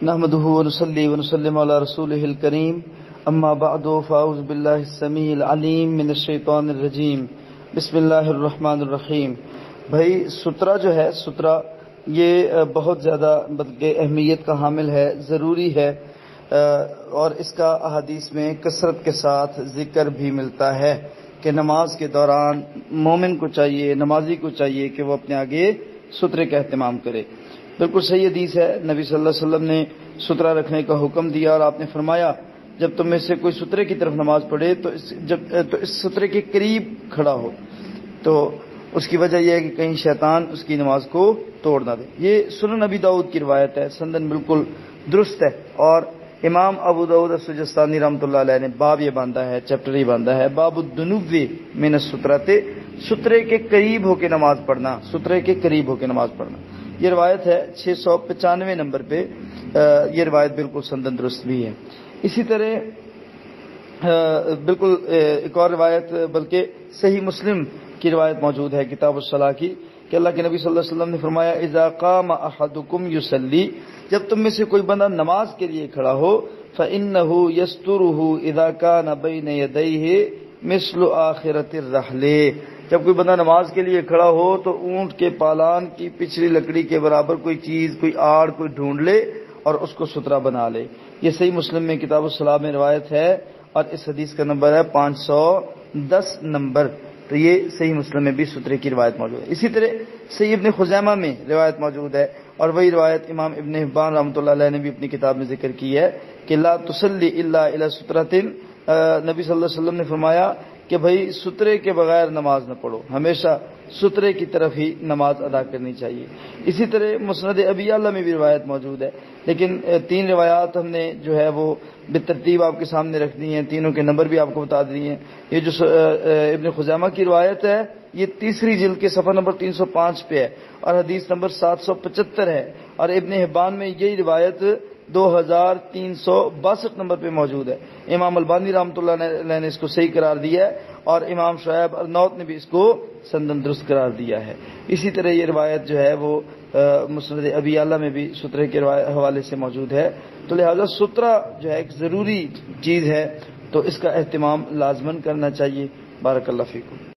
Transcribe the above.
نحمده ونصلي ونسلم على رسوله الكريم اما بعد فاعوذ بالله السميع العليم من الشیطان الرجیم بسم اللہ الرحمن الرحیم۔ بھائی سترہ جو ہے سترہ یہ بہت زیادہ بلکہ اہمیت کا حامل ہے، ضروری ہے، اور اس کا احادیث میں کثرت کے ساتھ ذکر بھی ملتا ہے کہ نماز کے دوران مومن کو چاہیے، نمازی کو چاہیے کہ وہ اپنے آگے سترے کا اہتمام کرے۔ بالکل صحیح حدیث ہے، نبی صلی اللہ علیہ وسلم نے سترہ رکھنے کا حکم دیا اور آپ نے فرمایا جب تم میں سے کوئی سترے کی طرف نماز پڑھے تو اس سترے کے قریب کھڑا ہو، تو اس کی وجہ یہ ہے کہ کہیں شیطان اس کی نماز کو توڑ نہ دے۔ یہ سنن نبی داؤد کی روایت ہے، سندن بالکل درست ہے، اور امام ابو داؤد السجستانی رحمۃ اللہ علیہ نے باب یہ باندھا ہے، چیپٹر یہ باندھا ہے، باب الدنو من السترۃ، سترے کے قریب ہو کے نماز پڑھنا، سترے کے قریب ہو کے نماز پڑھنا۔ یہ روایت ہے 695 نمبر پہ، یہ روایت بالکل سندن درست بھی ہے۔ اسی طرح بالکل ایک اور روایت بلکہ صحیح مسلم کی روایت موجود ہے کتاب الصلاۃ کی کہ اللہ کے نبی صلی اللہ علیہ وسلم نے فرمایا اذا قام احدکم یصلی، جب تم میں سے کوئی بندہ نماز کے لیے کھڑا ہو فانه یسترہ اذا کان بین یدیہ مثل آخرۃ الرحل، جب کوئی بندہ نماز کے لیے کھڑا ہو تو اونٹ کے پالان کی پچھلی لکڑی کے برابر کوئی چیز، کوئی آڑ کوئی ڈھونڈ لے اور اس کو سترا بنا لے۔ یہ صحیح مسلم میں کتاب الصلاۃ میں روایت ہے اور اس حدیث کا نمبر ہے 510 نمبر، تو یہ صحیح مسلم میں بھی سترے کی روایت موجود ہے۔ اسی طرح صحیح ابن خزیمہ میں روایت موجود ہے، اور وہی روایت امام ابن حبان رحمۃ اللہ علیہ نے بھی اپنی کتاب میں ذکر کی ہے کہ لا تصلی الا الی سترۃ، نبی صلی اللہ علیہ وسلم نے فرمایا کہ بھائی سترے کے بغیر نماز نہ پڑھو، ہمیشہ سترے کی طرف ہی نماز ادا کرنی چاہیے۔ اسی طرح مسند ابی یعلا میں بھی روایت موجود ہے، لیکن 3 روایات ہم نے جو ہے وہ بالترتیب آپ کے سامنے رکھ دی ہیں، تینوں کے نمبر بھی آپ کو بتا دیے ہیں۔ یہ جو ابن خزیمہ کی روایت ہے یہ تیسری جلد کے صفحہ نمبر 305 پہ ہے اور حدیث نمبر 775 ہے، اور ابن حبان میں یہی روایت 2362 نمبر پہ موجود ہے۔ امام البانی رحمۃ اللہ علیہ نے اس کو صحیح قرار دیا ہے اور امام شعیب ارنوت نے بھی اس کو سندن درست قرار دیا ہے۔ اسی طرح یہ روایت جو ہے وہ مسند ابی یعلا میں بھی سترے کے حوالے سے موجود ہے، تو لہذا سترہ جو ہے ایک ضروری چیز ہے، تو اس کا اہتمام لازماً کرنا چاہیے۔ بارک اللہ فیکم۔